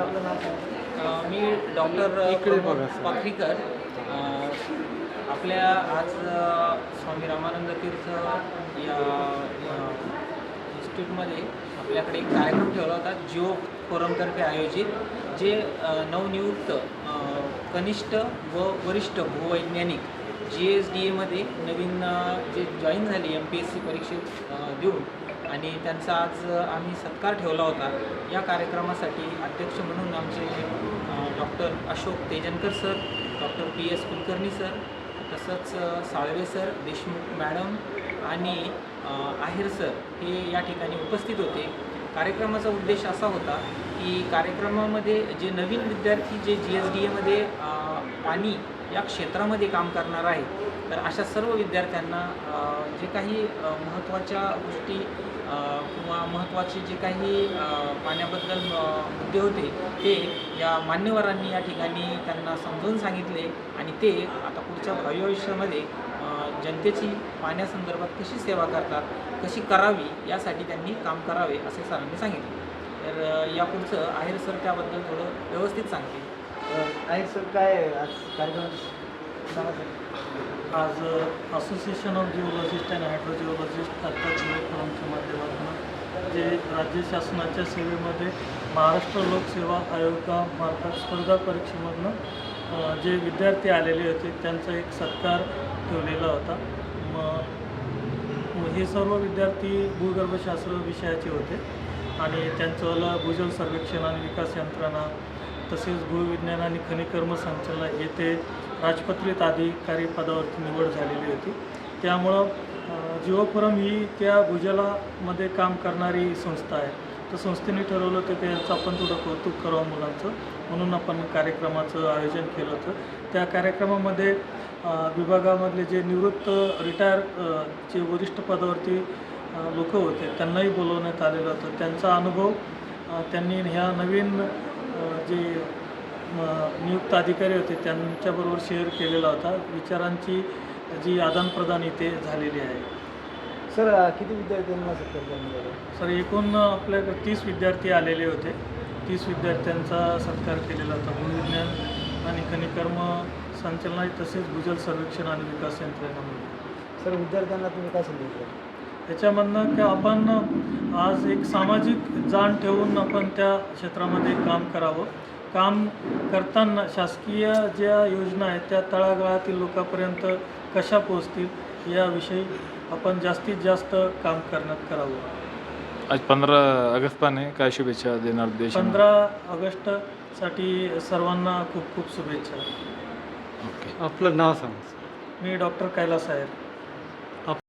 आपलं नाव सांगा. मी डॉक्टर प्रमोद पाथरीकर. आपल्या आज स्वामी रामानंद तीर्थ या इन्स्टिट्यूटमध्ये आपल्याकडे एक कार्यक्रम ठेवला होता जिओ फोरमतर्फे आयोजित, जे नवनियुक्त कनिष्ठ व वरिष्ठ भूवैज्ञानिक GSDAमध्ये नवीन जे जॉईन झाले MPSC परीक्षेत देऊन, आणि त्यांचा आज आम्ही सत्कार ठेवला होता. या कार्यक्रमासाठी अध्यक्ष म्हणून आमचे doctor Ashok Tejankar sir, doctor PS Kulkarni sir, तसंच साळवे सर, देशमुख मॅडम आणि आहेर सर हे या ठिकाणी उपस्थित होते. कार्यक्रमाचा उद्देश असा होता की कार्यक्रमामध्ये जे नवीन विद्यार्थी जे GSDAमध्ये पाणी या क्षेत्रामध्ये काम करणार आहे, तर अशा सर्व विद्यार्थ्यांना जे काही महत्त्वाच्या गोष्टी किंवा महत्त्वाचे जे काही पाण्याबद्दल मुद्दे होते ते या मान्यवरांनी या ठिकाणी त्यांना समजावून सांगितले, आणि ते आता पुढच्या भावी आयुष्यामध्ये जनतेची पाण्यासंदर्भात कशी सेवा करतात, कशी करावी, यासाठी त्यांनी काम करावे असे सरांनी सांगितले. तर यापुढचं आहेर सर त्याबद्दल थोडं व्यवस्थित सांगतील. आहेर सर, काय आज कार्यक्रम सांगा सर. आज असोसिएशन ऑफ जिओलॉजिस्ट अँड हायड्रोजिओलॉजिस्ट अर्थात जिओ फोरमच्या माध्यमातून जे राज्य शासनाच्या सेवेमध्ये महाराष्ट्र लोकसेवा आयोगामार्फत स्पर्धा परीक्षेमधनं जे विद्यार्थी आलेले होते त्यांचा एक सत्कार ठेवलेला होता. मग हे सर्व विद्यार्थी भूगर्भशास्त्र विषयाचे होते आणि त्यांचं भूजल सर्वेक्षण आणि विकास यंत्रणा, तसेच भूविज्ञान आणि खनिकर्म संचालक येथे राजपत्रित अधिकारी पदावरती निवड झालेली होती. त्यामुळं जिओ फोरम ही त्या भूजलामध्ये काम करणारी संस्था आहे. तर संस्थेने ठरवलं होतं की याचं आपण थोडं कौतुक करावं मुलांचं, म्हणून आपण कार्यक्रमाचं आयोजन केलं होतं. त्या कार्यक्रमामध्ये विभागामधले जे निवृत्त रिटायर जे वरिष्ठ पदावरती लोक होते त्यांनाही बोलवण्यात आलेलं होतं. त्यांचा अनुभव त्यांनी ह्या नवीन जे नियुक्त अधिकारी होते त्यांच्याबरोबर शेअर केलेला होता. विचारांची जी आदानप्रदान इथे झालेली आहे. सर, किती विद्यार्थ्यांना सत्कार करण्यात आला? सर, एकूण आपल्याकडे 30 विद्यार्थी आलेले होते. 30 विद्यार्थ्यांचा सत्कार केलेला होता. भूविज्ञान आणि खनिकर्म संचालनालय तसेच भूजल सर्वेक्षण आणि विकास यंत्रणेमध्ये. सर, विद्यार्थ्यांना तुम्ही काय संदेश द्याल? त्याच्यामधनं की आपण आज एक सामाजिक जाण ठेवून आपण त्या क्षेत्रामध्ये काम करावं. काम करताना शासकीय ज्या योजना आहेत त्या तळागाळातील लोकांपर्यंत कशा पोहोचतील याविषयी आपण जास्तीत जास्त काम करावं. आज 15 ऑगस्टने काय शुभेच्छा देणार देश? 15 ऑगस्टसाठी सर्वांना खूप खूप शुभेच्छा. ओके. आपलं नाव सांगा. मी डॉक्टर कैलास आहेर.